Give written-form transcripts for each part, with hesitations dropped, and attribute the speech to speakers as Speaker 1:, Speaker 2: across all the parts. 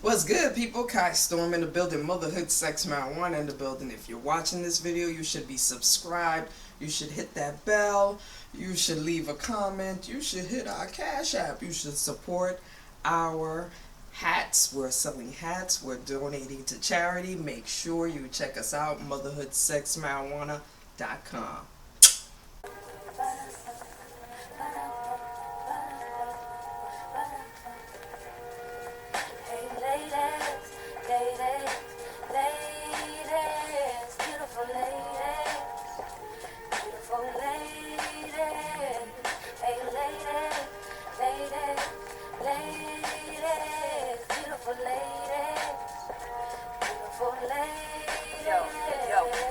Speaker 1: What's good, people? Kai Storm in the building. Motherhood, sex, marijuana in the building. If you're watching this video, you should be subscribed. You should hit that bell. You should leave a comment. You should hit our Cash App. You should support our hats. We're selling hats. We're donating to charity. Make sure you check us out. Motherhoodsexmarijuana.com.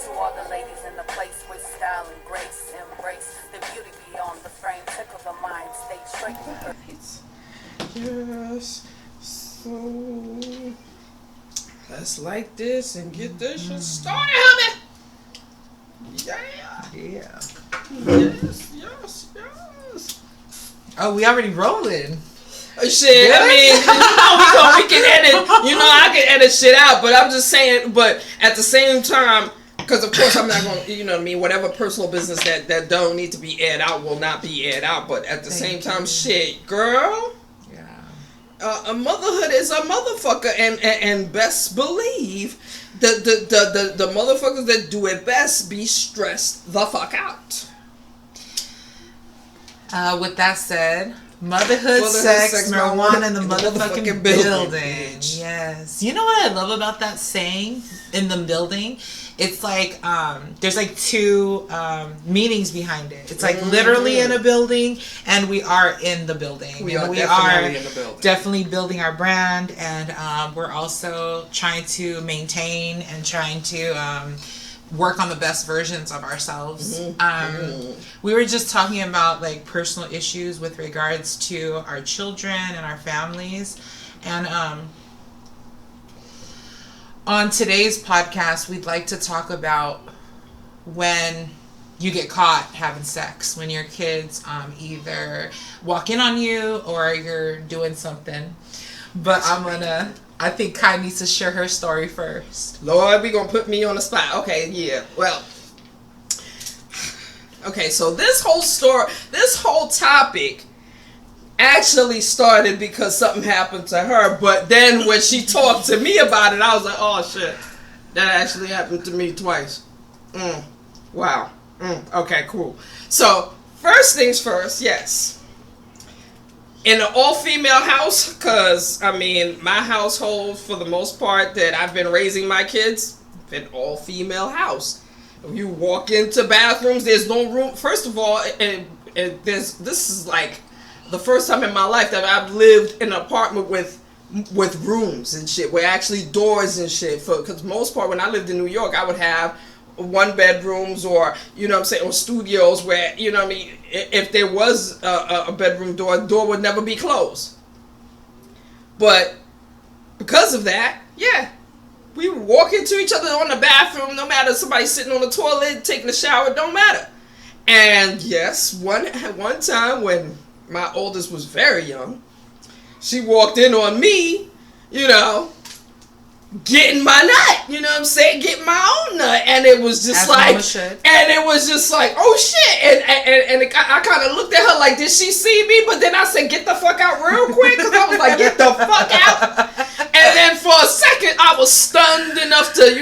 Speaker 2: To all the ladies in the place with style and grace, embrace the beauty beyond the frame, tickle the mind, stay straight.
Speaker 1: Yes. So let's like this and get this shit started, honey.
Speaker 3: Yeah.
Speaker 1: Yes.
Speaker 3: Oh, we already rolling.
Speaker 1: Shit, I mean, we can edit. I can edit shit out, but I'm just saying. But at the same time, because of course I'm not going to, whatever personal business that don't need to be aired out will not be aired out. But at the same time, shit, girl. A motherhood is a motherfucker, and best believe the motherfuckers that do it best be stressed the fuck out.
Speaker 3: With that said, motherhood, sex, marijuana in the motherfucking building. Yes. You know what I love about that saying, in the building? It's like, there's like two meanings behind it. It's like literally in a building, and we are in the building.
Speaker 1: We are definitely in the building.
Speaker 3: Definitely building our brand, and we're also trying to maintain and trying to work on the best versions of ourselves. We were just talking about like personal issues with regards to our children and our families, and on today's podcast we'd like to talk about when you get caught having sex, when your kids either walk in on you or you're doing something. But I think Kai needs to share her story first.
Speaker 1: Lord, we gonna put me on the spot. Okay, yeah. Well, okay, so this whole topic actually started because something happened to her, but then when she talked to me about it, I was like, oh shit, that actually happened to me twice. Wow. Okay, cool. So, first things first, yes. In an all-female house, because, my household, for the most part, that I've been raising my kids, an all-female house. If you walk into bathrooms, there's no room. First of all, this is like the first time in my life that I've lived in an apartment with rooms and shit, where actually doors and shit. Because most part, when I lived in New York, I would have one bedrooms or or studios where if there was a bedroom door would never be closed. But because of that, we would walk into each other on the bathroom, no matter somebody sitting on the toilet taking a shower, don't matter. And yes, one time when my oldest was very young, she walked in on me, getting my nut, getting my own nut, and it was just oh shit, and I kind of looked at her like, did she see me? But then I said, get the fuck out real quick, because I was like, get the fuck out. And then for a second, I was stunned enough to,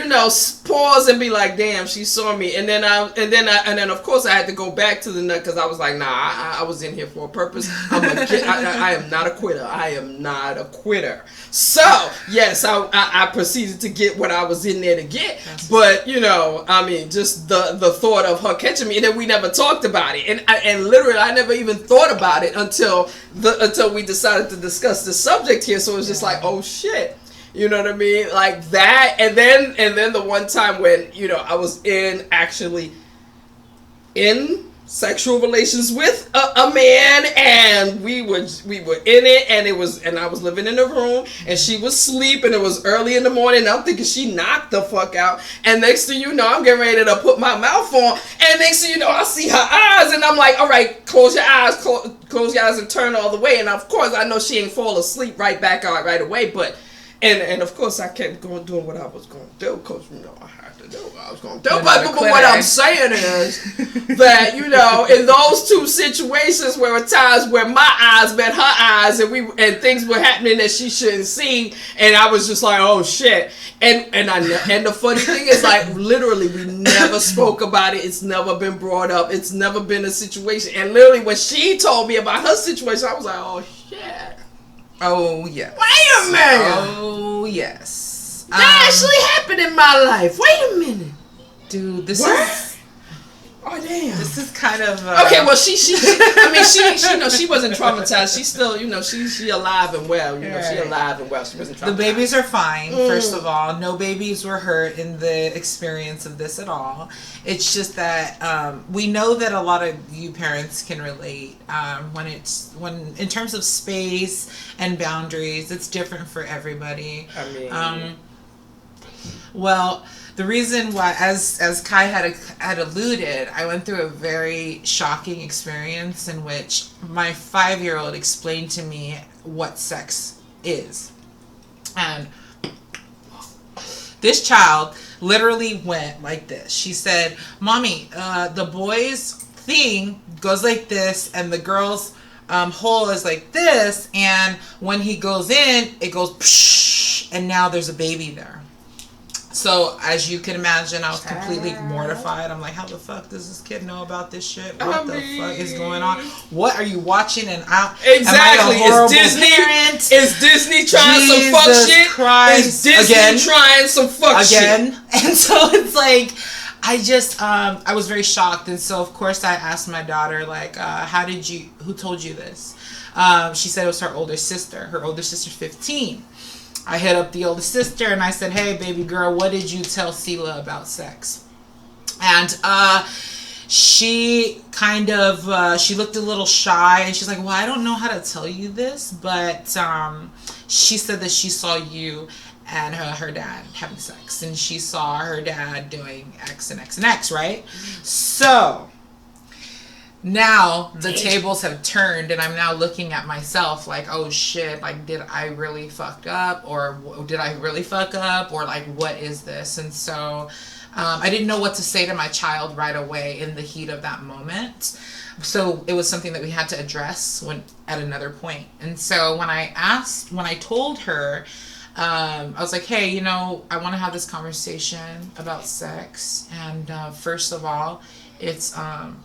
Speaker 1: pause and be like, damn, she saw me. And then of course I had to go back to the nut, because I was like, nah, I was in here for a purpose. I am not a quitter. I am not a quitter. So yes, I proceeded to get what I was in there to get. But just the thought of her catching me, and then we never talked about it. And literally, I never even thought about it until we decided to discuss the subject here. So it's just like, oh shit. You know what I mean? Like that. And then the one time when, I was actually in sexual relations with a man, and we were in it, and I was living in a room, and she was asleep, and it was early in the morning, and I'm thinking she knocked the fuck out, and next thing you know, I'm getting ready to put my mouth on, and next thing you know, I see her eyes, and I'm like, all right, close your eyes, close your eyes and turn all the way, and of course I know she ain't fall asleep right back out right away, but And of course I kept doing what I was going to do, because I had to do what I was going to do.
Speaker 3: You're
Speaker 1: But what I'm saying is that in those two situations, where were times where my eyes met her eyes, and things were happening that she shouldn't see, and I was just like, oh shit. And the funny thing is, like, literally we never spoke about it. It's never been brought up. It's never been a situation. And literally when she told me about her situation, I was like, oh shit.
Speaker 3: Oh, yes.
Speaker 1: Wait a minute.
Speaker 3: Oh, yes.
Speaker 1: That actually happened in my life. Wait a minute.
Speaker 3: Dude, this
Speaker 1: what?
Speaker 3: is...
Speaker 1: Oh, damn.
Speaker 3: This is kind of...
Speaker 1: Okay, well, she she wasn't traumatized. She's still, she alive and well. She alive and well. She wasn't traumatized.
Speaker 3: The babies are fine, first of all. No babies were hurt in the experience of this at all. It's just that we know that a lot of you parents can relate when in terms of space and boundaries, it's different for everybody.
Speaker 1: I mean...
Speaker 3: well... The reason why, as Kai had alluded, I went through a very shocking experience in which my 5-year-old explained to me what sex is. And this child literally went like this. She said, Mommy, the boys' thing goes like this, and the girl's hole is like this, and when he goes in, it goes psh, and now there's a baby there. So, as you can imagine, I was completely mortified. I'm like, how the fuck does this kid know about this shit? What the fuck is going on? What are you watching? And
Speaker 1: exactly.
Speaker 3: Am I a Disney
Speaker 1: parent? Is Disney trying some fuck shit?
Speaker 3: Christ.
Speaker 1: Is Disney trying some fuck shit?
Speaker 3: And so it's like, I was very shocked. And so, of course, I asked my daughter, like, who told you this? She said it was her older sister. Her older sister's 15. I hit up the older sister and I said, hey, baby girl, what did you tell Sela about sex? And she kind of, she looked a little shy and she's like, well, I don't know how to tell you this, but she said that she saw you and her dad having sex, and she saw her dad doing X and X and X, right? So... now the tables have turned and I'm now looking at myself like, oh shit, like, did I really fuck up, or did I really fuck up, or like, what is this? And so I didn't know what to say to my child right away in the heat of that moment. So it was something that we had to address at another point. And so when I told her, I was like, hey, I want to have this conversation about sex, and first of all, it's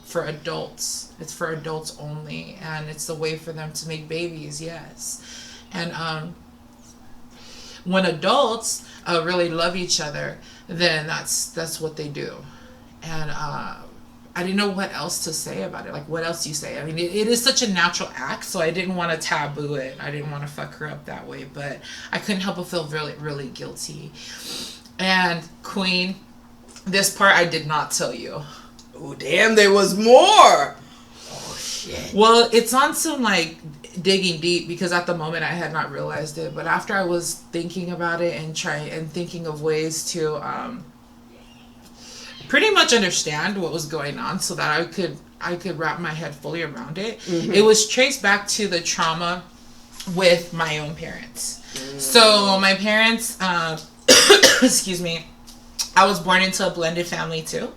Speaker 3: for adults. It's for adults only, and it's a way for them to make babies, yes. And when adults really love each other, then that's what they do. And I didn't know what else to say about it. Like, what else do you say? I mean, it is such a natural act, so I didn't want to taboo it. I didn't want to fuck her up that way, but I couldn't help but feel really, really guilty. And Queen, this part I did not tell you.
Speaker 1: Oh, damn, there was more. Oh, shit.
Speaker 3: Well, it's on some, like, digging deep, because at the moment I had not realized it. But after I was thinking about it and thinking of ways to pretty much understand what was going on so that I could wrap my head fully around it, it was traced back to the trauma with my own parents. So my parents, excuse me, I was born into a blended family too.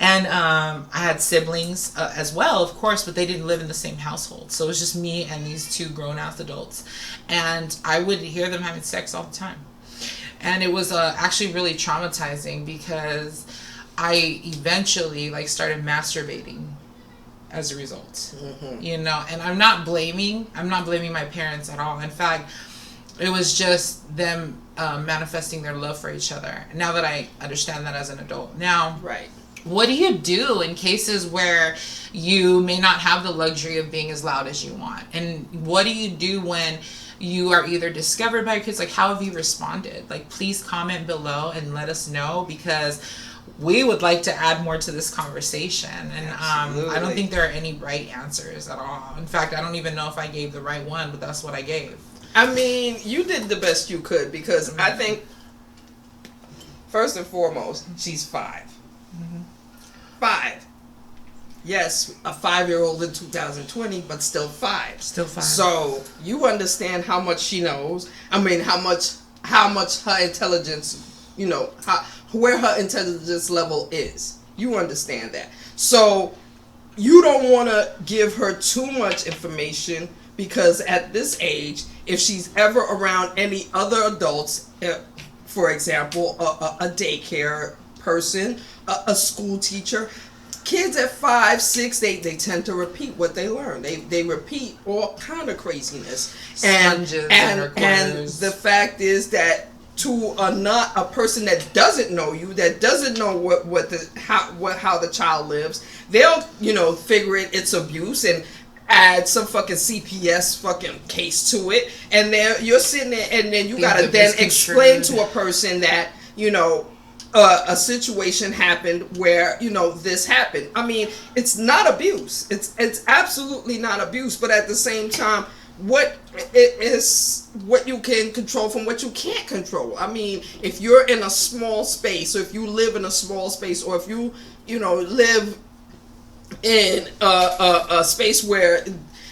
Speaker 3: And I had siblings as well, of course, but they didn't live in the same household. So it was just me and these two grown-ass adults. And I would hear them having sex all the time. And it was actually really traumatizing, because I eventually started masturbating as a result. And I'm not blaming my parents at all. In fact, it was just them manifesting their love for each other. Now that I understand that as an adult. Now,
Speaker 1: right.
Speaker 3: What do you do in cases where you may not have the luxury of being as loud as you want? And what do you do when you are either discovered by your kids? Like, how have you responded? Like, please comment below and let us know, because we would like to add more to this conversation. And I don't think there are any right answers at all. In fact, I don't even know if I gave the right one, but that's what I gave.
Speaker 1: I mean, you did the best you could, because I think, first and foremost, she's 5. 5. Yes, a 5-year-old in 2020, but still 5.
Speaker 3: Still 5.
Speaker 1: So you understand how much she knows. I mean, how much how much her intelligence, where her intelligence level is. You understand that. So you don't want to give her too much information, because at this age, if she's ever around any other adults, for example, a daycare person, a school teacher, kids at 5, 6, they tend to repeat what they learn. They repeat all kind of craziness. And the fact is that to a person that doesn't know you, that doesn't know how the child lives, they'll figure it's abuse and add some fucking CPS fucking case to it, and then you're sitting there, and then you gotta then explain to a person that a situation happened where this happened. I mean, it's not abuse. It's absolutely not abuse, but at the same time, what it is, what you can control from what you can't control. I mean, if you're in a small space, or if you live in a small space, or if you live in a space where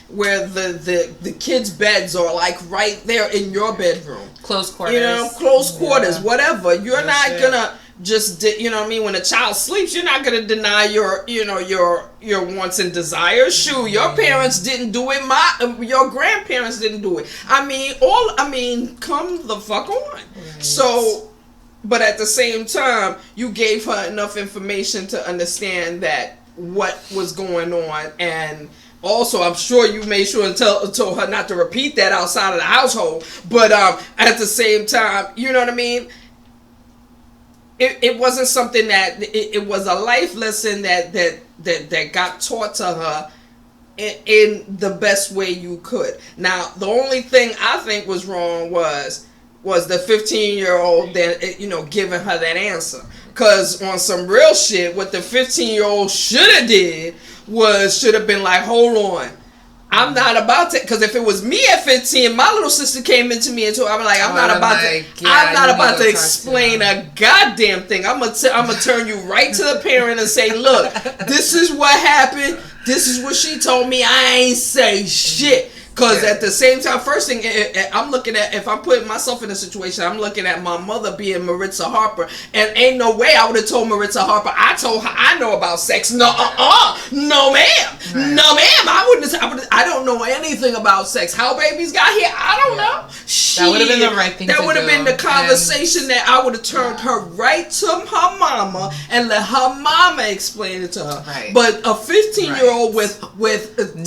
Speaker 1: the kids' beds are like right there in your bedroom,
Speaker 3: close quarters,
Speaker 1: whatever. You're not gonna just when a child sleeps, you're not gonna deny your wants and desires. Shoot, your parents didn't do it. Your grandparents didn't do it. Come the fuck on. Right. So, but at the same time, you gave her enough information to understand that what was going on, and also I'm sure you made sure and told her not to repeat that outside of the household. But at the same time, you know what I mean? It wasn't something that it was a life lesson that got taught to her in the best way you could. Now, the only thing I think was wrong was the 15-year-old that giving her that answer. Because on some real shit, what the 15-year-old should have been like, hold on, I'm not about to, because if it was me at 15, my little sister came into me and told, I'm not about to explain a goddamn thing. I'm gonna turn you right to the parent and say, look, this is what happened. This is what she told me. I ain't say shit. Because at the same time, first thing, I'm looking at, if I'm putting myself in a situation, I'm looking at my mother being Maritza Harper, and ain't no way I would have told Maritza Harper, I told her I know about sex. No, no ma'am. Right. No ma'am, I don't know anything about sex. How babies got here, I don't know.
Speaker 3: That would have been the right thing to do.
Speaker 1: That would have been the conversation that I would have turned her right to her mama and let her mama explain it to her. Right. But a 15-year-old with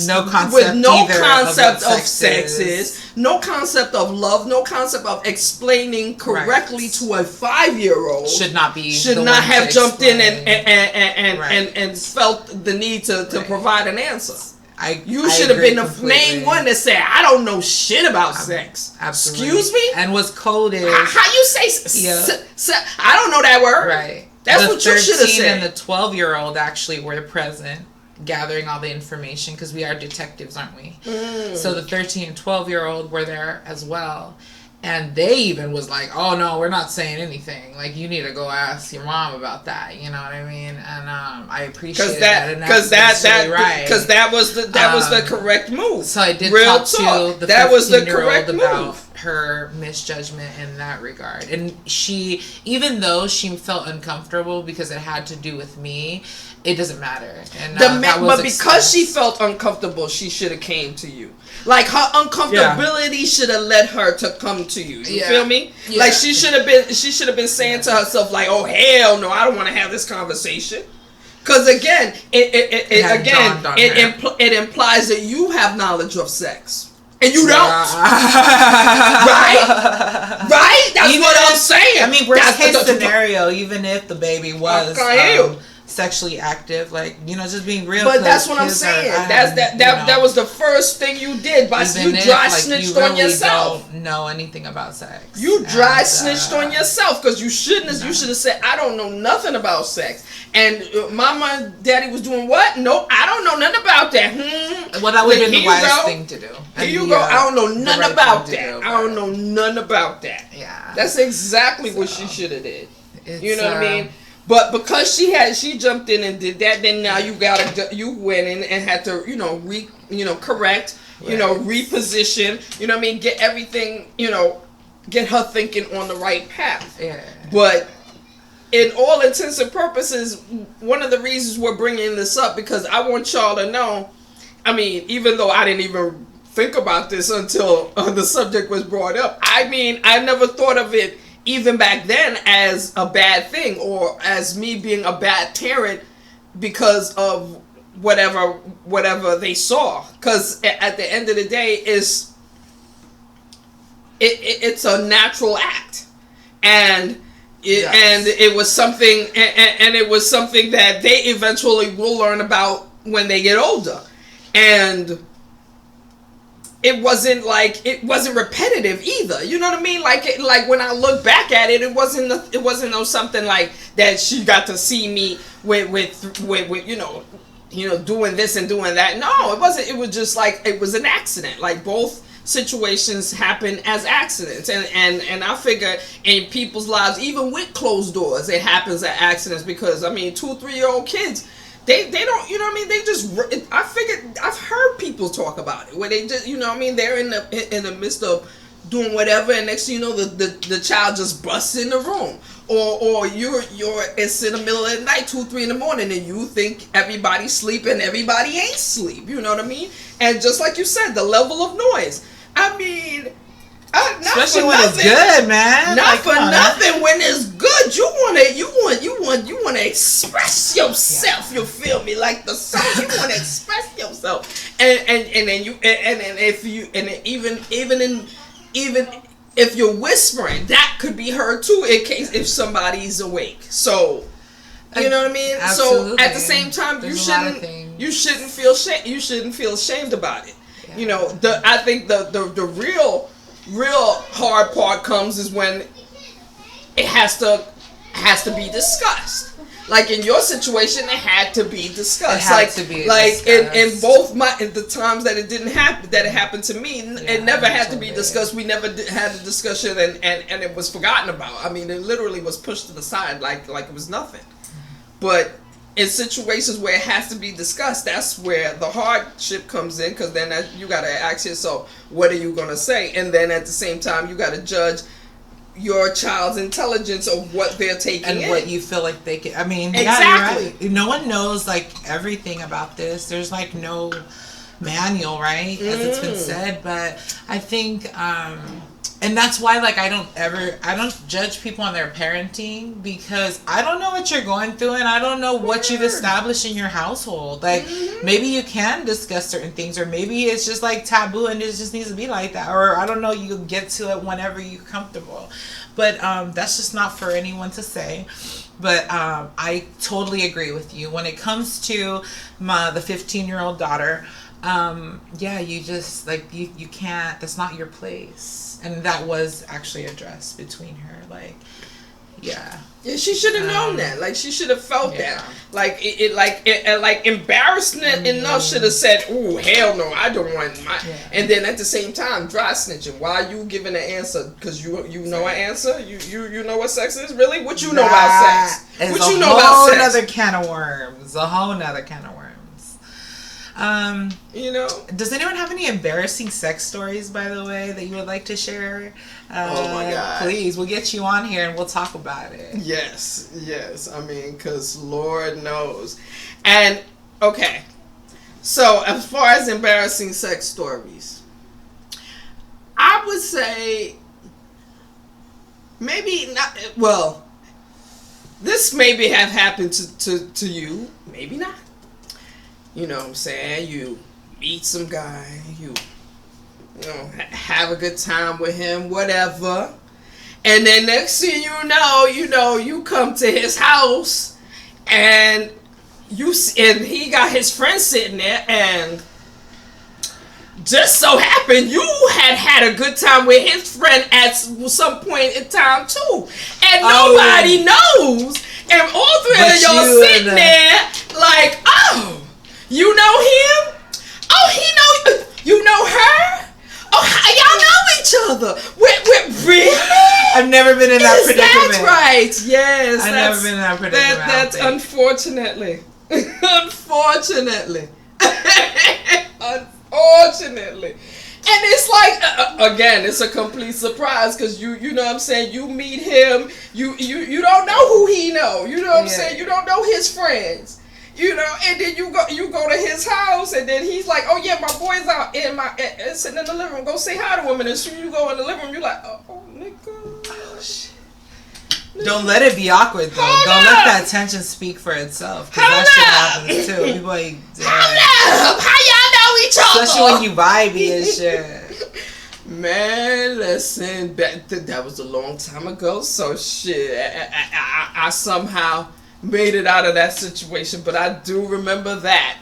Speaker 3: no concept
Speaker 1: of sex is, no concept of love, no concept of explaining correctly to a 5-year-old
Speaker 3: should not
Speaker 1: have jumped in and felt the need to provide an answer. You should have been the main one that said, I don't know shit about sex.
Speaker 3: Absolutely.
Speaker 1: Excuse me?
Speaker 3: And what's coded.
Speaker 1: How you say I don't know that word.
Speaker 3: Right.
Speaker 1: That's what you should have said.
Speaker 3: And the 12-year-old actually were present, gathering all the information, because we are detectives, aren't we? So the 13 and 12-year-old were there as well, and they even was like, oh no, we're not saying anything, like you need to go ask your mom about that, you know what I mean? And I appreciate that, because
Speaker 1: that was the correct move.
Speaker 3: So I did talk to the 15-year-old about her misjudgment in that regard, and she, even though she felt uncomfortable because it had to do with me, it doesn't matter. And
Speaker 1: but because she felt uncomfortable, she should have came to you. Like, her uncomfortability should have led her to come to you. You feel me? Yeah. Like, she should have been saying to herself, like, oh hell no, I don't want to have this conversation. Because again, it implies that you have knowledge of sex. And you don't. Right? That's what I'm saying.
Speaker 3: I mean, worst case scenario, even if the baby was sexually active, like, just being real.
Speaker 1: But that's what I'm saying. That was the first thing you did. You dry snitched on yourself.
Speaker 3: Don't know anything about sex.
Speaker 1: You dry snitched on yourself, because you shouldn't have. You should have said, I don't know nothing about sex. And mama and daddy was doing what? No, I don't know nothing about that.
Speaker 3: Well, that would have been the wisest thing to do.
Speaker 1: Here you go. I don't know nothing about that. I don't know nothing about that.
Speaker 3: Yeah.
Speaker 1: That's exactly what she should have did. You know what I mean? But because she jumped in and did that, then now you went in and had to, correct, reposition, get everything, get her thinking on the right path.
Speaker 3: Yeah.
Speaker 1: But in all intents and purposes, one of the reasons we're bringing this up, because I want y'all to know, I mean, even though I didn't even think about this until the subject was brought up, I mean, I never thought of it even back then as a bad thing or as me being a bad parent because of whatever they saw. Because at the end of the day, it's a natural act. And it was something, and it was something that they eventually will learn about when they get older. And it wasn't repetitive either. You know what I mean? Like when I look back at it, it wasn't no something like that. She got to see me with you know doing this and doing that. No, it wasn't. It was just like it was an accident. Like both situations happen as accidents, and I figure in people's lives, even with closed doors, it happens as accidents, because I mean 2-3-year-old kids, they don't, you know what I mean, they just, I figured, I've heard people talk about it where they just, you know what I mean, they're in the midst of doing whatever, and next thing you know the child just busts in the room, or it's in the middle of the night, 2-3 in the morning, and you think everybody's sleeping, everybody ain't sleep, you know what I mean? And just like you said, the level of noise, I mean,
Speaker 3: especially when it's good, man.
Speaker 1: Not for nothing. When it's good, you wanna express yourself. You feel me? Like the song, you wanna express yourself, and even if you're whispering, that could be heard too, in case if somebody's awake. So, you know what I mean?
Speaker 3: Absolutely.
Speaker 1: So at the same time, you shouldn't feel ashamed about it. Yeah. You know, I think the real hard part comes is when it has to be discussed. Like in your situation, it had to be discussed. In both the times that it happened to me, it never had to be discussed. We never had a discussion, and it was forgotten about. I mean, it literally was pushed to the side like it was nothing. But in situations where it has to be discussed, that's where the hardship comes in, because then you got to ask yourself, what are you going to say? And then at the same time, you got to judge your child's intelligence of what they're taking
Speaker 3: and
Speaker 1: in.
Speaker 3: What you feel like they can. I mean,
Speaker 1: exactly.
Speaker 3: Yeah, you're right. No one knows like everything about this. There's like no manual, right? As it's been said, but I think, and that's why, like, I don't judge people on their parenting, because I don't know what you're going through, and I don't know what you've established in your household. Like, maybe you can discuss certain things, or maybe it's just like taboo and it just needs to be like that, or I don't know, you get to it whenever you're comfortable. But that's just not for anyone to say. But I totally agree with you when it comes to the 15-year-old daughter. You just like you can't. That's not your place. And that was actually addressed between her. Like, yeah.
Speaker 1: Yeah, she should have known that. Like, she should have felt that. Like, like embarrassment enough should have said, "Ooh, hell no, I don't want my." Yeah. And then at the same time, dry snitching. Why are you giving an answer? Because you know an answer. You know what sex is, really? What you know about sex? What you know about sex?
Speaker 3: A whole nother can of worms. A whole nother can of worms.
Speaker 1: You know,
Speaker 3: does anyone have any embarrassing sex stories, by the way, that you would like to share?
Speaker 1: Oh my God.
Speaker 3: Please, we'll get you on here and we'll talk about it.
Speaker 1: Yes. I mean, because Lord knows. And, okay. So, as far as embarrassing sex stories, I would say maybe not, well, this maybe have happened to you, maybe not. You know what I'm saying? You meet some guy, you know, have a good time with him, whatever. And then next thing you know, you come to his house and he got his friend sitting there, and just so happened you had a good time with his friend at some point in time too. And nobody knows. And all three of y'all sitting there like, oh, you know him? Oh, he know you know her? Oh, y'all know each other. We're really?
Speaker 3: I've never been in that predicament.
Speaker 1: That's right. Yes.
Speaker 3: I've never been in that predicament.
Speaker 1: That's unfortunately. Unfortunately. And it's like again, it's a complete surprise because you know what I'm saying. You meet him, you don't know who he know. You know what I'm saying. You don't know his friends. You know, and then you go to his house, and then he's like, "Oh yeah, my boy's out sitting in the living room. Go say hi to him." And as soon as you go in the living room, you're like, "Oh nigga." Oh shit.
Speaker 3: Don't let it be awkward though. Don't let that tension speak for itself. Because that shit happens too. People like,
Speaker 1: hold up. How y'all know each other?
Speaker 3: Especially when you vibey and shit.
Speaker 1: Man, listen, that was a long time ago. So shit, I somehow made it out of that situation, but I do remember that.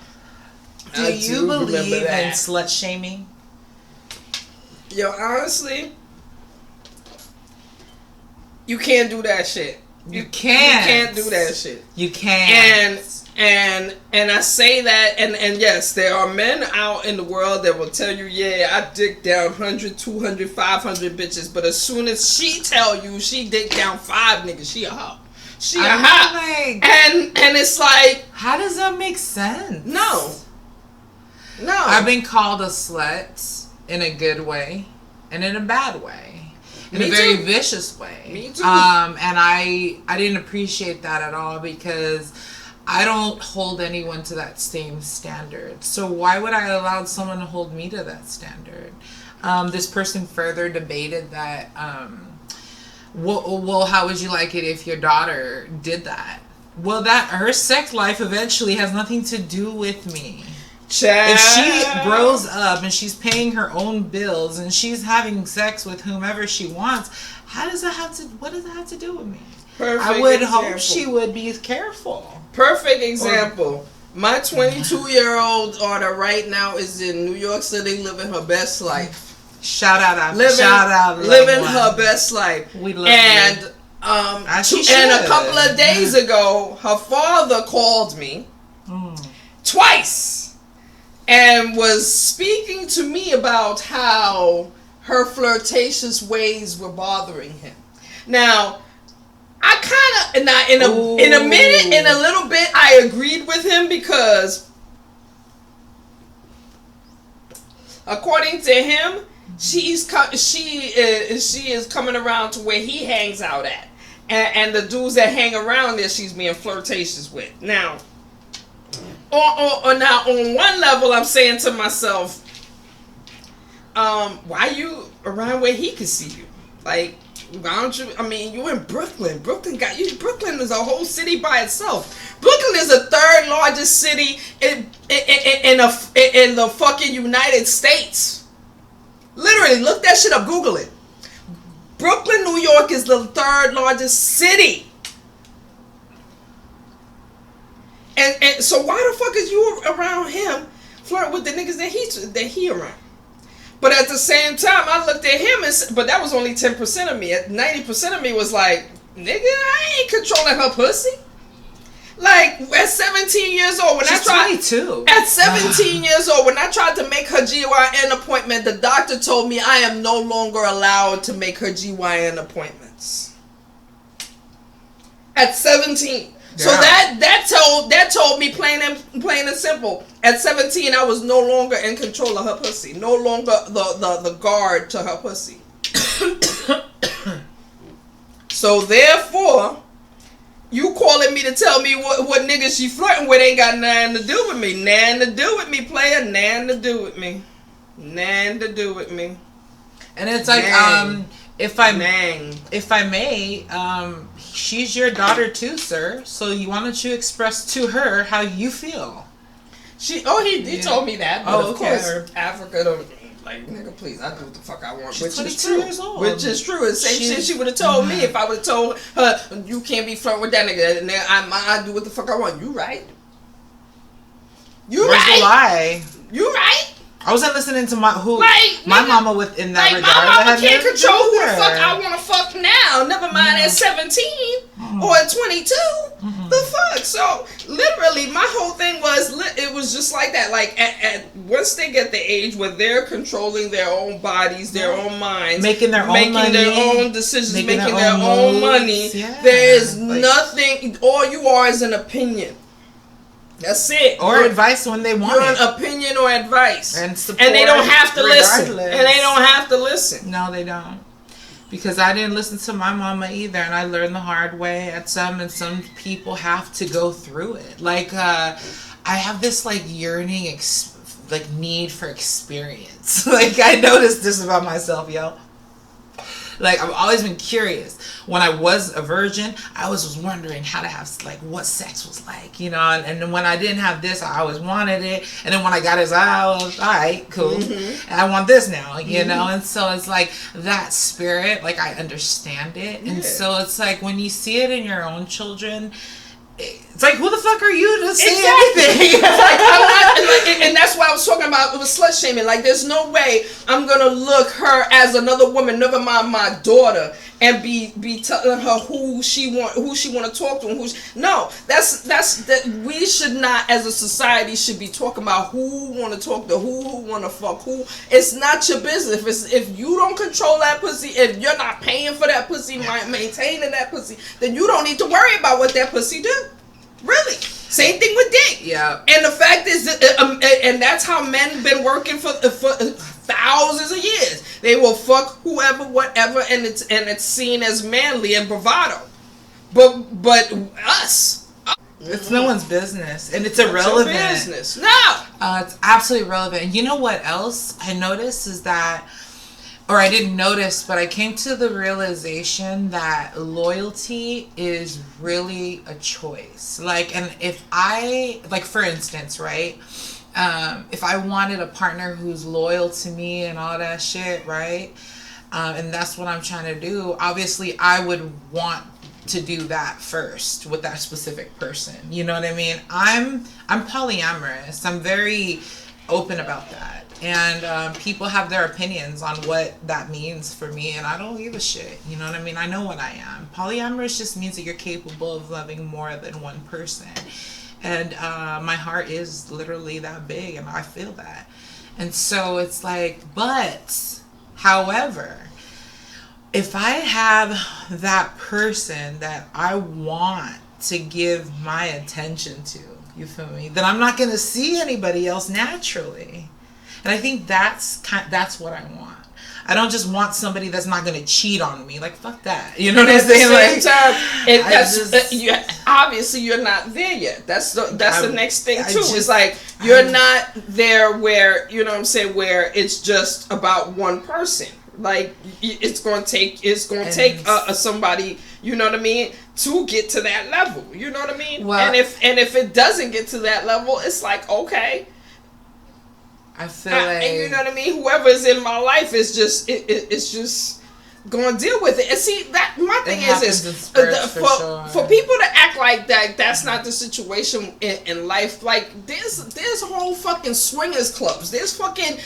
Speaker 3: Do you believe in slut shaming?
Speaker 1: Yo, honestly, you can't do that shit.
Speaker 3: You can't.
Speaker 1: You can't do that shit.
Speaker 3: You can't.
Speaker 1: And I say that, and yes, there are men out in the world that will tell you, yeah, I dick down 100, 200, 500 bitches, but as soon as she tell you she dick down 5 niggas, she a hoe. She a hoe. Like, and it's like,
Speaker 3: how does that make sense?
Speaker 1: No.
Speaker 3: I've been called a slut in a good way and in a bad way. In a very vicious way.
Speaker 1: Me too.
Speaker 3: And I didn't appreciate that at all because I don't hold anyone to that same standard. So why would I allow someone to hold me to that standard? This person further debated that, well, how would you like it if your daughter did that? Well, her sex life eventually has nothing to do with me.
Speaker 1: Child.
Speaker 3: If she grows up and she's paying her own bills and she's having sex with whomever she wants, what does that have to do with me?
Speaker 1: Perfect
Speaker 3: I would
Speaker 1: example.
Speaker 3: hope she would be careful.
Speaker 1: Perfect example. My 22-year-old daughter right now is in New York City living her best life.
Speaker 3: Shout out,
Speaker 1: living her best life.
Speaker 3: We love
Speaker 1: and
Speaker 3: you.
Speaker 1: And a couple of days ago, her father called me twice. And was speaking to me about how her flirtatious ways were bothering him. Now, I kind of, in a little bit, I agreed with him because, according to him, she is coming around to where he hangs out at, and the dudes that hang around there, she's being flirtatious with. Now. Now, on one level, I'm saying to myself, why you around where he can see you? Like, why don't you? I mean, you in Brooklyn. Brooklyn is a whole city by itself. Brooklyn is the 3rd largest city in the fucking United States. Literally, look that shit up. Google it. Brooklyn, New York is the 3rd largest city. And so why the fuck is you around him flirting with the niggas that he around? But at the same time, I looked at him but that was only 10% of me. 90% of me was like, nigga, I ain't controlling her pussy. Like at 17 years old,
Speaker 3: She's 22.
Speaker 1: At 17 years old, when I tried to make her GYN appointment, the doctor told me I am no longer allowed to make her GYN appointments. At 17. So that told me plain and simple. At 17, I was no longer in control of her pussy. No longer the guard to her pussy. So therefore, you calling me to tell me what niggas she flirting with ain't got nothing to do with me. Nothing to do with me, player. Nothing to do with me. Nothing to do with me.
Speaker 3: And it's like, if I may, she's your daughter too, sir. So why don't you express to her how you feel?
Speaker 1: He told me that. But of course, Africa don't. Like, nigga, please, I do what the fuck I want.
Speaker 3: She's 22 years old.
Speaker 1: Which is true. It's the same shit she would have told me if I would have told her, you can't be flirting with that nigga. I do what the fuck I want. You right. You
Speaker 3: Where's
Speaker 1: right.
Speaker 3: the lie?
Speaker 1: You right.
Speaker 3: I wasn't listening to my mama within that regard.
Speaker 1: My mama can't control who the fuck I want to fuck now. Never mind at 17 or at 22. The fuck? So literally, my whole thing was it was just like that. Like at once they get the age where they're controlling their own bodies, their own minds,
Speaker 3: making their
Speaker 1: own decisions, making their own money.
Speaker 3: Yeah.
Speaker 1: There is nothing. All you are is an opinion. That's it.
Speaker 3: Or advice when they want it.
Speaker 1: Your opinion or advice.
Speaker 3: And support.
Speaker 1: And they don't have to listen.
Speaker 3: Regardless.
Speaker 1: And they don't have to listen.
Speaker 3: No, they don't. Because I didn't listen to my mama either, and I learned the hard way and some people have to go through it. Like, I have this, like, yearning, need for experience. Like, I noticed this about myself, yo. Like, I've always been curious. When I was a virgin, I always was wondering how to have, like, what sex was like, you know? And then when I didn't have this, I always wanted it. And then when I got it, I was, all right, cool. And I want this now, you know? And so it's like that spirit, like, I understand it. And so it's like when you see it in your own children, it's like, who the fuck are you to say anything?
Speaker 1: It's like, I'm not, and that's why I was talking about with slut shaming. Like, there's no way I'm gonna look her as another woman, never mind my daughter, and be telling her who she want to talk to, and no, that's that we should not, as a society, should be talking about who want to talk to who want to fuck who. It's not your business. If you don't control that pussy, if you're not paying for that pussy, maintaining that pussy, then you don't need to worry about what that pussy do. Really. Same thing with dick.
Speaker 3: Yeah.
Speaker 1: And the fact is, and that's how men been working for thousands of years. They will fuck whoever, whatever, and it's seen as manly and bravado. But us,
Speaker 3: it's no one's business, and it's irrelevant.
Speaker 1: It's your business. No.
Speaker 3: It's absolutely irrelevant. And you know what else I noticed is that, or I didn't notice, but I came to the realization that loyalty is really a choice. Like, and if I, like, for instance, right, if I wanted a partner who's loyal to me and all that shit, right, and that's what I'm trying to do, obviously I would want to do that first with that specific person. You know what I mean? I'm polyamorous. I'm very open about that. And people have their opinions on what that means for me, and I don't give a shit. You know what I mean? I know what I am. Polyamorous just means that you're capable of loving more than one person. And my heart is literally that big, and I feel that. And so it's like, but, however, if I have that person that I want to give my attention to, you feel me, then I'm not going to see anybody else naturally. And I think that's what I want. I don't just want somebody that's not going to cheat on me. Like, fuck that. You know what I'm saying?
Speaker 1: Obviously you're not there yet. That's the next thing too. It's like you're not there where, you know what I'm saying, where it's just about one person. Like, it's going to take somebody, you know what I mean, to get to that level. You know what I mean? Well, and if it doesn't get to that level, it's like, okay.
Speaker 3: I feel like,
Speaker 1: and you know what I mean. Whoever is in my life is just it's just going to deal with it. And see, that my thing is for people to act like that's not the situation in life. Like, there's whole fucking swingers clubs. There's fucking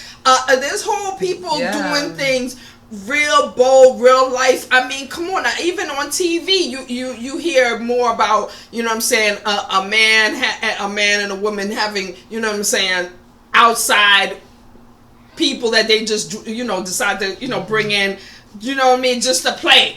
Speaker 1: there's whole people doing things real bold, real life. I mean, come on now. Even on TV, you hear more about, you know what I'm saying, a man and a woman having, you know what I'm saying, outside people that they just, you know, decide to, you know, bring in, you know what I mean, just to play.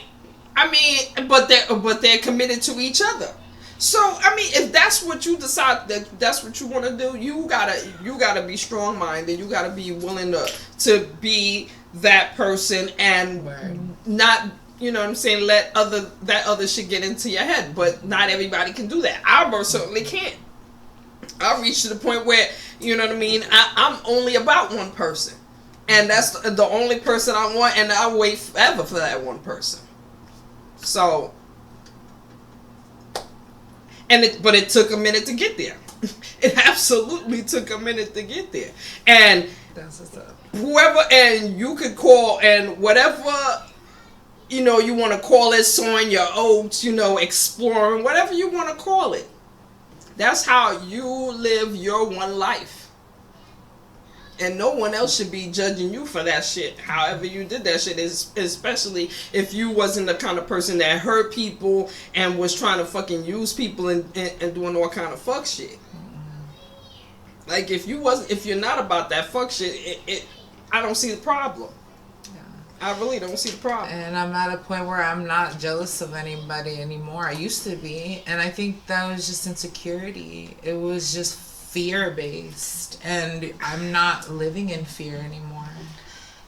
Speaker 1: I mean, but they're committed to each other. So I mean, if that's what you decide that's what you want to do, you gotta be strong minded. You gotta be willing to be that person and not, you know what I'm saying, let that other shit get into your head. But not everybody can do that. I most certainly can't. I've reached to the point where, you know what I mean, I'm only about one person. And that's the only person I want, and I'll wait forever for that one person. So, but it took a minute to get there. It absolutely took a minute to get there. And
Speaker 3: that's what's up.
Speaker 1: Whoever, and you could call, and whatever, you know, you want to call it, sowing your oats, you know, exploring, whatever you want to call it. That's how you live your one life. And no one else should be judging you for that shit. However you did that shit, especially if you wasn't the kind of person that hurt people and was trying to fucking use people and doing all kind of fuck shit. Like, if you're not about that fuck shit, I don't see the problem. I really don't see the problem.
Speaker 3: And I'm at a point where I'm not jealous of anybody anymore. I used to be. And I think that was just insecurity. It was just fear-based. And I'm not living in fear anymore.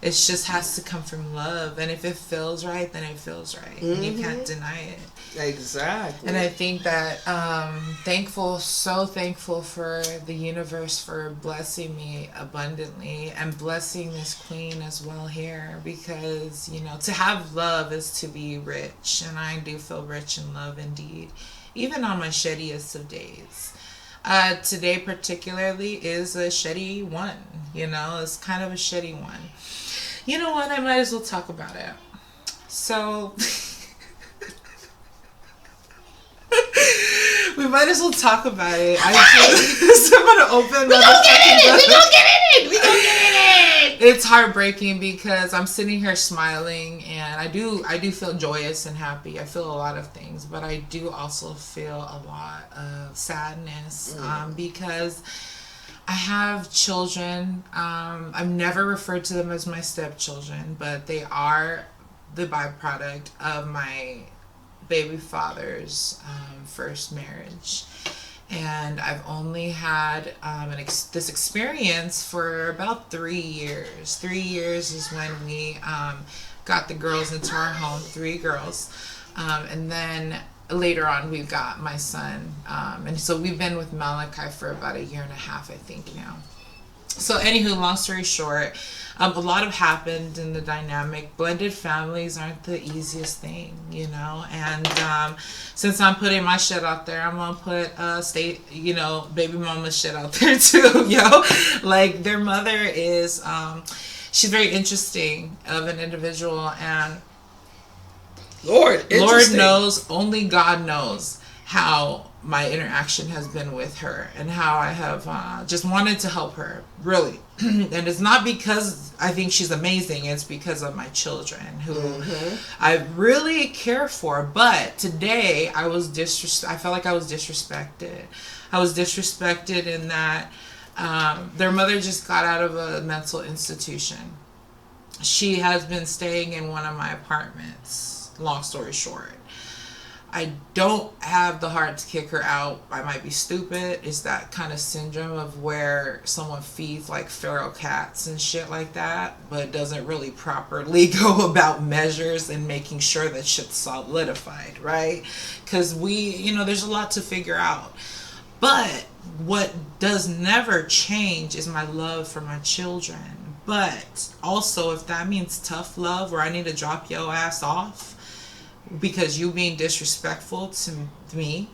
Speaker 3: It just has to come from love. And if it feels right, then it feels right. And you can't deny it.
Speaker 1: Exactly.
Speaker 3: And I think that so thankful for the universe for blessing me abundantly and blessing this queen as well here, because, you know, to have love is to be rich, and I do feel rich in love indeed, even on my shittiest of days. Today particularly is a shitty one, you know, it's kind of a shitty one. You know what, I might as well talk about it. So we might as well talk about it. So I'm gonna open. We gonna get in it. It's heartbreaking because I'm sitting here smiling, and I do feel joyous and happy. I feel a lot of things, but I do also feel a lot of sadness because I have children. I've never referred to them as my stepchildren, but they are the byproduct of my baby father's first marriage. And I've only had this experience for about 3 years. 3 years is when we got the girls into our home, 3 girls. And then later on we got my son. And so we've been with Malachi for about 1.5 years, I think now. So anywho, long story short, a lot have happened in the dynamic. Blended families aren't the easiest thing, you know. And since I'm putting my shit out there, I'm gonna put baby mama's shit out there too, yo. Like, their mother is, she's very interesting of an individual, and Lord knows, only God knows how my interaction has been with her and how I have just wanted to help her, really. And it's not because I think she's amazing, it's because of my children who I really care for. But today I felt like I was disrespected. I was disrespected in that their mother just got out of a mental institution. She has been staying in one of my apartments, long story short. I don't have the heart to kick her out. I might be stupid. It's that kind of syndrome of where someone feeds like feral cats and shit like that, but doesn't really properly go about measures and making sure that shit's solidified, right? Because there's a lot to figure out. But what does never change is my love for my children. But also, if that means tough love where I need to drop your ass off because you being disrespectful to me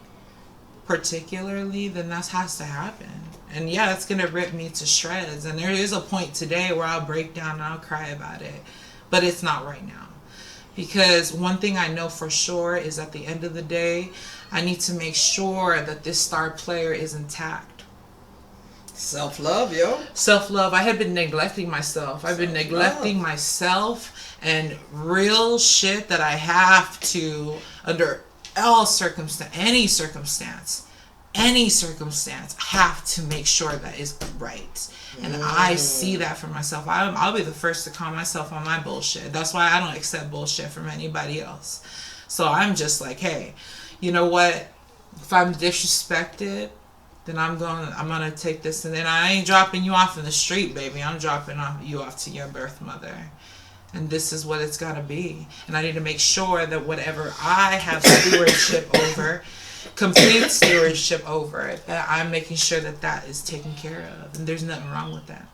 Speaker 3: particularly, then that has to happen. And yeah, it's gonna rip me to shreds, and there is a point today where I'll break down and I'll cry about it, but it's not right now. Because one thing I know for sure is at the end of the day, I need to make sure that this star player is intact.
Speaker 1: Self-love, yo.
Speaker 3: Self-love. I had been neglecting myself. I've been neglecting myself, and real shit that I have to, under any circumstance, I have to make sure that is right. And I see that for myself. I'll be the first to call myself on my bullshit. That's why I don't accept bullshit from anybody else. So I'm just like, hey, you know what? If I'm disrespected, then I'm gonna take this, and then I ain't dropping you off in the street, baby. I'm dropping you off to your birth mother. And this is what it's gotta be. And I need to make sure that whatever I have stewardship over, complete stewardship over, that I'm making sure that is taken care of. And there's nothing wrong with that.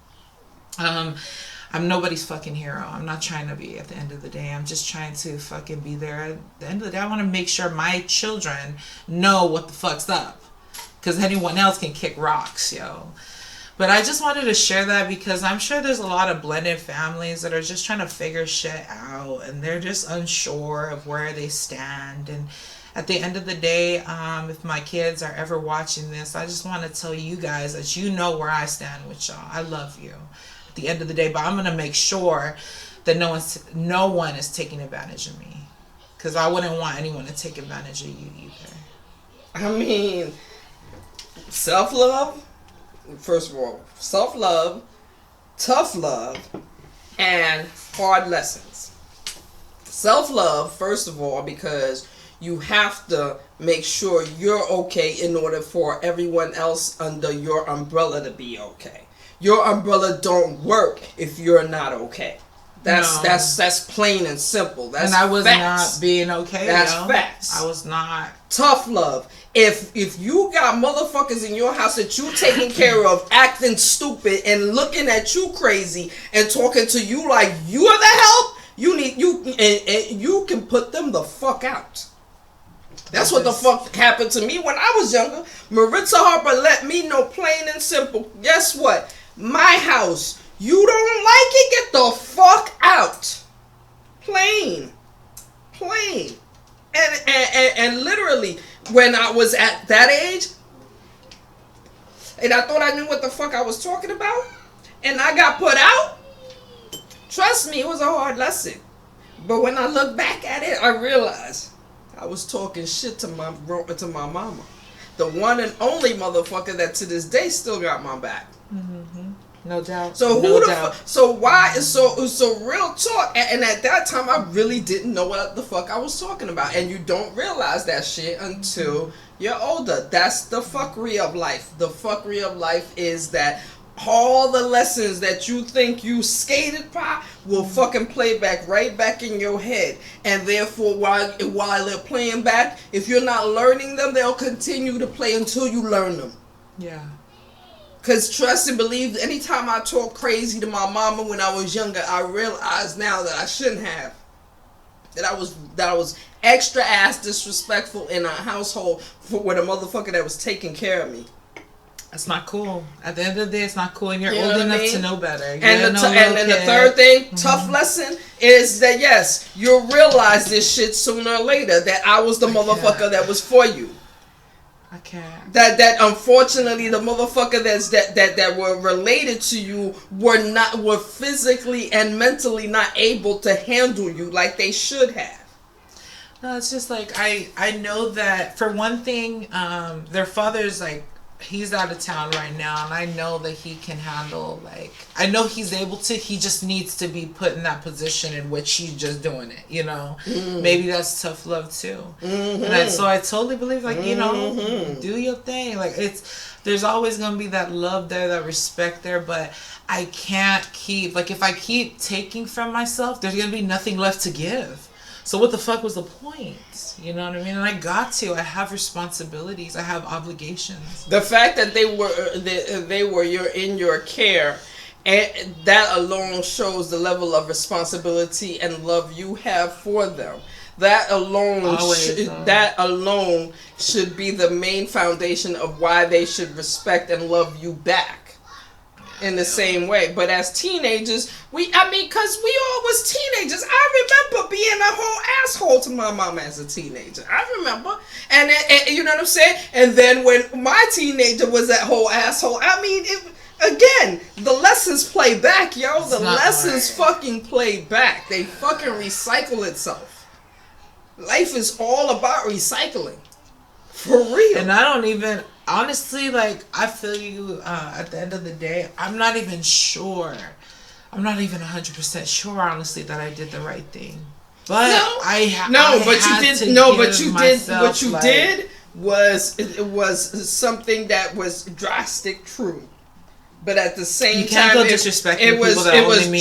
Speaker 3: I'm nobody's fucking hero. I'm not trying to be at the end of the day. I'm just trying to fucking be there. At the end of the day, I want to make sure my children know what the fuck's up. Because anyone else can kick rocks, yo. But I just wanted to share that because I'm sure there's a lot of blended families that are just trying to figure shit out, and they're just unsure of where they stand. And at the end of the day, if my kids are ever watching this, I just want to tell you guys that you know where I stand with y'all. I love you at the end of the day, but I'm going to make sure that no one is taking advantage of me, because I wouldn't want anyone to take advantage of you either.
Speaker 1: I mean, self-love. First of all, self-love, tough love, and hard lessons. Self-love, first of all, because you have to make sure you're okay in order for everyone else under your umbrella to be okay. Your umbrella don't work if you're not okay. That's plain and simple. That's
Speaker 3: and I was
Speaker 1: facts.
Speaker 3: not being okay.
Speaker 1: That's facts.
Speaker 3: I was not.
Speaker 1: Tough love. If you got motherfuckers in your house that you taking care of, acting stupid and looking at you crazy and talking to you like you are the help, you can put them the fuck out. That's what the fuck happened to me when I was younger. Maritza Harper let me know plain and simple. Guess what? My house. You don't like it? Get the fuck out. Plain. And literally, when I was at that age, and I thought I knew what the fuck I was talking about, and I got put out, trust me, it was a hard lesson. But when I look back at it, I realized I was talking shit to my mama. The one and only motherfucker that to this day still got my back.
Speaker 3: Mm-hmm. No doubt.
Speaker 1: So so real talk, and at that time I really didn't know what the fuck I was talking about, and you don't realize that shit until you're older. That's the fuckery of life. The fuckery of life is that all the lessons that you think you skated by will fucking play back right back in your head, and therefore while they're playing back, if you're not learning them, they'll continue to play until you learn them.
Speaker 3: Yeah.
Speaker 1: Because trust and believe, anytime I talk crazy to my mama when I was younger, I realize now that I shouldn't have. That I was extra ass disrespectful in a household with a motherfucker that was taking care of me.
Speaker 3: That's not cool. At the end of the day, it's not cool, and you're
Speaker 1: You know
Speaker 3: old
Speaker 1: what I
Speaker 3: enough
Speaker 1: mean?
Speaker 3: to know better.
Speaker 1: And the third thing, tough lesson, is that yes, you'll realize this shit sooner or later, that I was the motherfucker that was for you.
Speaker 3: I can't.
Speaker 1: That unfortunately the motherfucker that were related to you were physically and mentally not able to handle you like they should have.
Speaker 3: No, it's just like I know that for one thing, their father's like, he's out of town right now, and I know that he can handle, like, I know he's able to, he just needs to be put in that position in which he's just doing it, you know. Maybe that's tough love too. And so I totally believe, like, you know, do your thing. Like, there's always gonna be that love there, that respect there, but I can't keep, like, if I keep taking from myself, there's gonna be nothing left to give. So what the fuck was the point? You know what I mean? And I I have responsibilities. I have obligations.
Speaker 1: The fact that you're in your care, and that alone shows the level of responsibility and love you have for them. That alone should be the main foundation of why they should respect and love you back. In the same way, but as teenagers, because we all was teenagers. I remember being a whole asshole to my mom as a teenager. I remember, and you know what I'm saying. And then when my teenager was that whole asshole, again, the lessons play back, yo. The lessons fucking play back. They fucking recycle itself. Life is all about recycling, for real.
Speaker 3: And I don't even. Honestly, like, I feel you, at the end of the day, I'm not even sure. I'm not even 100% sure, honestly, that I did the right thing. But what you did was something that was drastic true. But at the same time, it was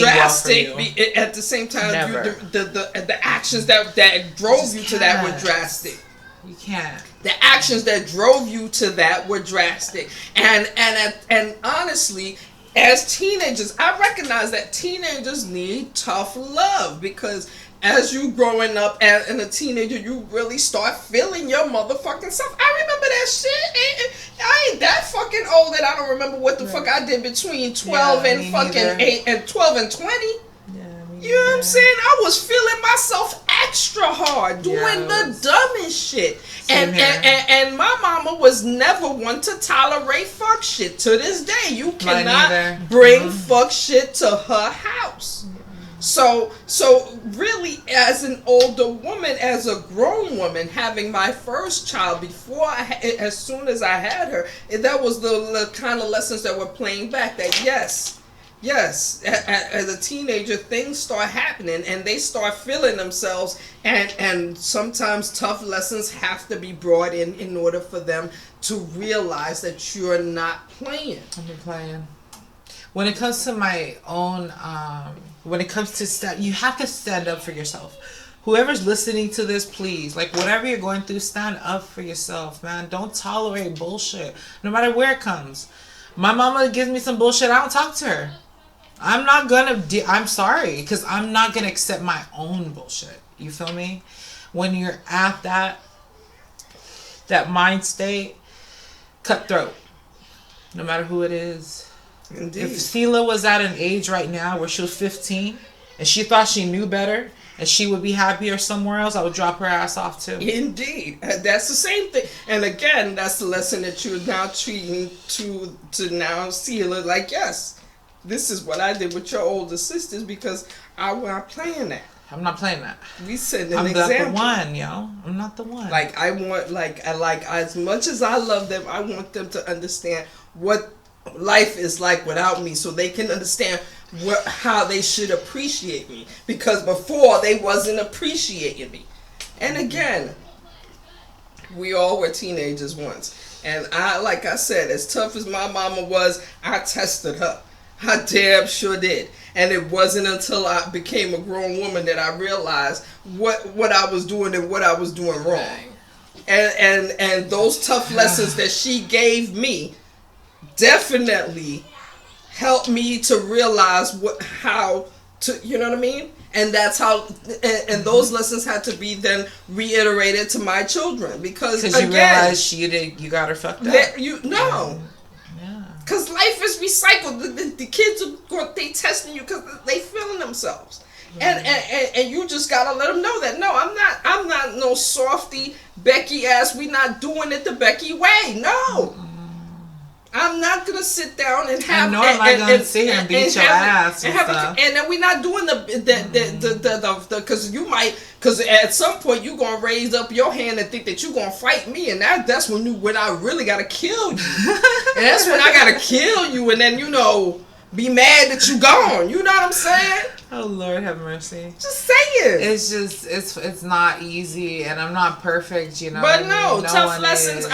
Speaker 3: drastic. At the same time, the actions that drove you to that were drastic. You can't.
Speaker 1: The actions that drove you to that were drastic. And honestly, as teenagers, I recognize that teenagers need tough love, because as you growing up and a teenager, you really start feeling your motherfucking self. I remember that shit. I ain't that fucking old that I don't remember what the fuck I did between 12 and fucking 8 and 12 and 20. You know what I'm saying? I was feeling myself extra hard, doing the dumbest shit. And my mama was never one to tolerate fuck shit. To this day, you cannot bring fuck shit to her house. So really, as an older woman, as a grown woman, having my first child, as soon as I had her, that was the kind of lessons that were playing back. That yes, yes, as a teenager, things start happening and they start feeling themselves, and sometimes tough lessons have to be brought in order for them to realize that you're not playing.
Speaker 3: I've been playing. When it comes to my own, when it comes to you have to stand up for yourself. Whoever's listening to this, please, like, whatever you're going through, stand up for yourself, man. Don't tolerate bullshit, no matter where it comes. My mama gives me some bullshit, I don't talk to her. I'm not gonna, I'm sorry, because I'm not gonna accept my own bullshit. You feel me? When you're at that mind state, cutthroat, no matter who it is.
Speaker 1: Indeed.
Speaker 3: If Sela was at an age right now where she was 15 and she thought she knew better and she would be happier somewhere else, I would drop her ass off too.
Speaker 1: Indeed. That's the same thing. And again, that's the lesson that you're now treating to now Sela. Like, yes, this is what I did with your older sisters because I'm not playing that.
Speaker 3: I'm not playing that.
Speaker 1: We set an
Speaker 3: I'm
Speaker 1: example.
Speaker 3: not the one, yo. I'm not the one.
Speaker 1: Like, I want, like as much as I love them, I want them to understand what life is like without me, so they can understand how they should appreciate me, because before they wasn't appreciating me. And again, we all were teenagers once, and like I said, as tough as my mama was, I tested her. I damn sure did. And it wasn't until I became a grown woman that I realized what I was doing and what I was doing wrong. And those tough lessons that she gave me definitely helped me to realize how to, you know what I mean? And that's how, and those lessons had to be then reiterated to my children, because
Speaker 3: you realized you got her fucked up.
Speaker 1: Because life is recycled. The kids they testing you because they feeling themselves, and you just gotta let them know that no, I'm not no softy Becky ass. We not doing it the Becky way. No. I'm not gonna sit down and have.
Speaker 3: Nor am I gonna sit here and beat your ass and stuff.
Speaker 1: And then we're not doing the because at some point you gonna raise up your hand and think that you gonna fight me, and that's when I really gotta kill you, and that's when I gotta kill you, and then be mad that you gone. You know what I'm saying?
Speaker 3: Oh Lord, have mercy.
Speaker 1: Just say it.
Speaker 3: It's just it's not easy, and I'm not perfect, you know.
Speaker 1: But no tough lessons.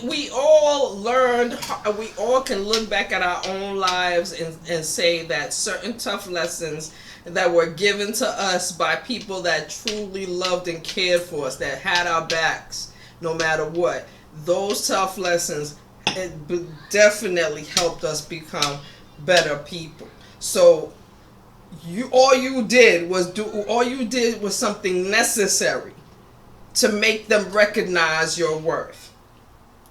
Speaker 1: We all learned. We all can look back at our own lives and say that certain tough lessons that were given to us by people that truly loved and cared for us, that had our backs no matter what. Those tough lessons definitely helped us become better people. So all you did was something necessary to make them recognize your worth.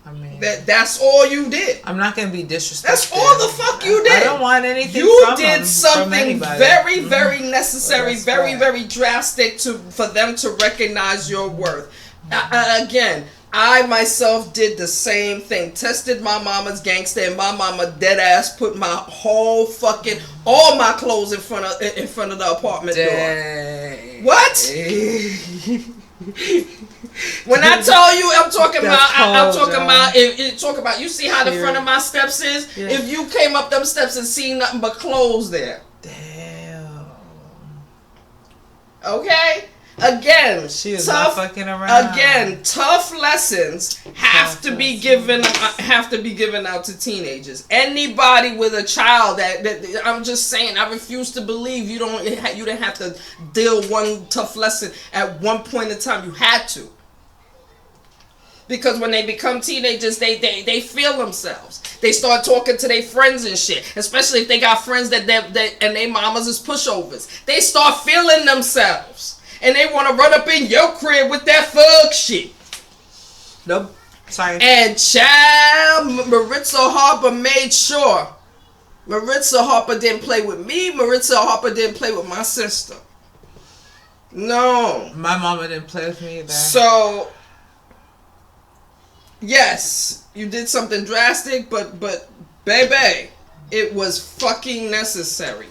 Speaker 3: I mean,
Speaker 1: that's all you did.
Speaker 3: I'm not gonna be disrespectful.
Speaker 1: That's all the fuck you did.
Speaker 3: I don't want anything.
Speaker 1: You did something very, very necessary, very, very drastic for them to recognize your worth. Again, I myself did the same thing. Tested my mama's gangster, and my mama dead ass put my whole all my clothes in front of the apartment door. What? When I tell you, I'm talking about. You see how the front of my steps is? Yeah. If you came up them steps and seen nothing but clothes there.
Speaker 3: Damn.
Speaker 1: Okay. Again,
Speaker 3: she is not fucking around.
Speaker 1: Again, tough lessons have to be given out to teenagers. Anybody with a child that I'm just saying, I refuse to believe you didn't have to deal one tough lesson at one point in time. You had to. Because when they become teenagers, they feel themselves. They start talking to their friends and shit. Especially if they got friends that and their mamas is pushovers. They start feeling themselves. And they want to run up in your crib with that thug shit.
Speaker 3: Nope. Sorry.
Speaker 1: And child, Maritza Harper made sure. Maritza Harper didn't play with me. Maritza Harper didn't play with my sister. No.
Speaker 3: My mama didn't play with me either.
Speaker 1: So, yes, you did something drastic, but baby, it was fucking necessary.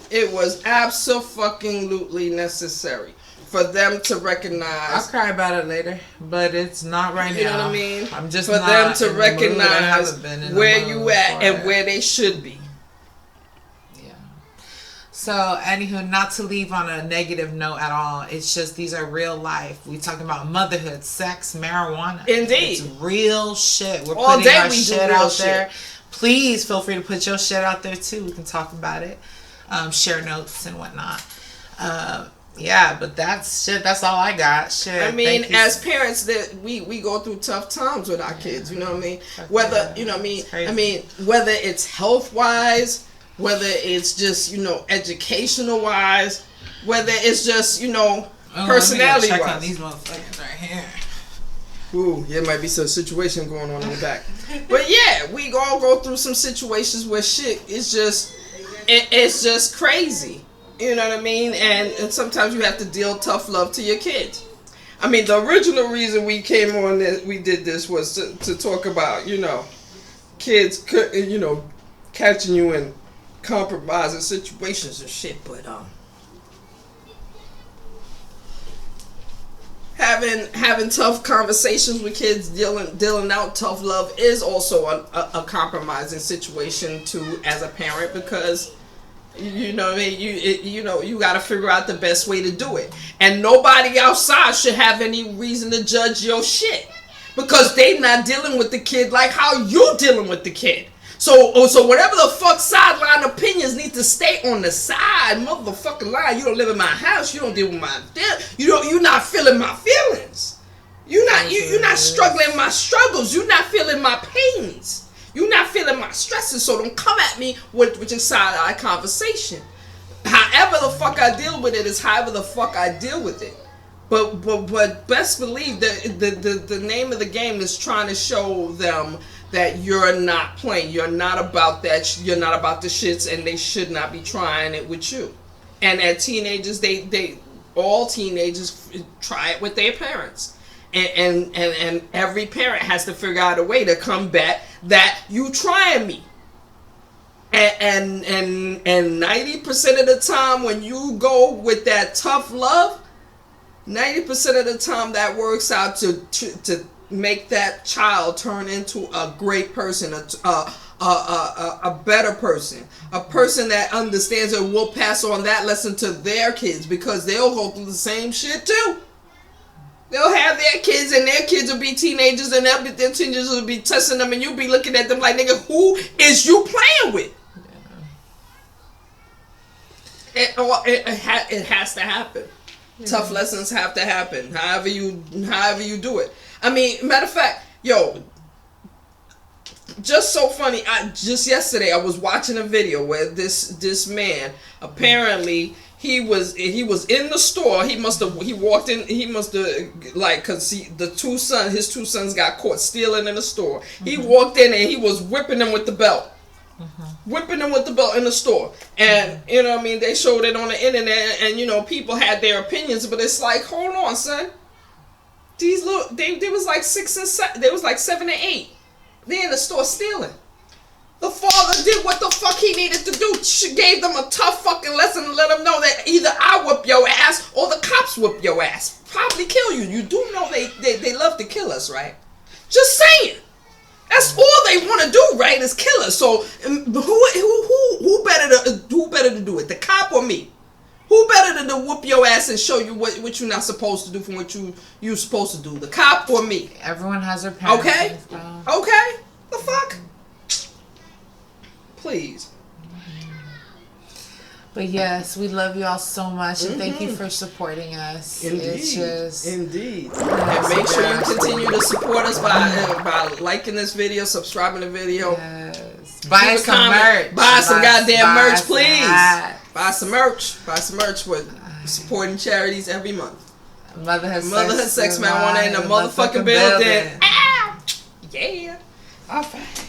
Speaker 1: It was absolutely necessary for them to recognize.
Speaker 3: I'll cry about it later, but it's not right now.
Speaker 1: You know what I mean?
Speaker 3: I'm just
Speaker 1: for them to recognize where you at and where they should be.
Speaker 3: So, anywho, not to leave on a negative note at all. It's just these are real life. We talking about motherhood, sex, marijuana.
Speaker 1: Indeed,
Speaker 3: it's real shit. We're
Speaker 1: all
Speaker 3: putting
Speaker 1: day
Speaker 3: our
Speaker 1: we
Speaker 3: shit
Speaker 1: do real
Speaker 3: out
Speaker 1: shit.
Speaker 3: there. Please feel free to put your shit out there too. We can talk about it, share notes and whatnot. Yeah, but that's shit. That's all I got. Shit.
Speaker 1: I mean, as parents, that we go through tough times with our kids. You know what I mean? Whether you know what I mean. I mean, whether it's health wise, whether it's just educational wise, whether it's just personality
Speaker 3: check
Speaker 1: wise.
Speaker 3: on these motherfuckers right here.
Speaker 1: Ooh, there might be some situation going on in the back. But yeah, we all go through some situations where shit is just it's just crazy. You know what I mean? And sometimes you have to deal tough love to your kids. I mean, the original reason we came on that we did this was to talk about, kids, catching you in compromising situations and shit. But having tough conversations with kids, dealing out tough love is also a compromising situation too as a parent, because you know what I mean, you got to figure out the best way to do it, and nobody outside should have any reason to judge your shit because they not dealing with the kid like how you dealing with the kid. So whatever the fuck sideline opinions need to stay on the side motherfucking line. You don't live in my house. You don't deal with my you're not feeling my feelings. You're not struggling my struggles. You're not feeling my pains. You're not feeling my stresses. So don't come at me with your sideline conversation. However the fuck I deal with it is however the fuck I deal with it. But best believe that the name of the game is trying to show them that you're not playing. You're not about that. You're not about the shits, and they should not be trying it with you. And as teenagers, all teenagers try it with their parents. And every parent has to figure out a way to combat that you trying me. And 90% of the time when you go with that tough love, 90% of the time that works out to make that child turn into a great person, a better person, a person that understands and will pass on that lesson to their kids, because they'll go through the same shit too. They'll have their kids, and their kids will be teenagers, and their teenagers will be testing them, and you'll be looking at them like, nigga, who is you playing with? Yeah. It has to happen. Yeah. Tough lessons have to happen. However you do it. I mean, matter of fact, just so funny. Just yesterday I was watching a video where this man, apparently he was in the store. He walked in. He must have cause his two sons got caught stealing in the store. Mm-hmm. He walked in and he was whipping them with the belt. Mm-hmm. Whipping them with the belt in the store. And you know what I mean, they showed it on the internet, and people had their opinions, but it's like, hold on, son. These little they was like 6 and 7. They was like 7 and 8. They in the store stealing. The father did what the fuck he needed to do. She gave them a tough fucking lesson and let them know that either I whip your ass or the cops whip your ass. Probably kill you. You do know they love to kill us, right? Just saying. That's all they want to do, right? Is kill us. So who better to do it? The cop or me? Who better to whoop your ass and show you what you're not supposed to do from what you're supposed to do? The cop or me?
Speaker 3: Everyone has their parents.
Speaker 1: Okay? Okay? The fuck? Please.
Speaker 3: But yes, we love you all so much, and thank you for supporting us.
Speaker 1: Indeed. And make sure you continue to support us by liking this video, subscribing to the video.
Speaker 3: Yes. Buy some merch.
Speaker 1: Buy some goddamn merch, please. Buy some merch with supporting charities every month.
Speaker 3: Motherhood
Speaker 1: Sex, Marijuana in the motherfucking building. Ow! Yeah. All right.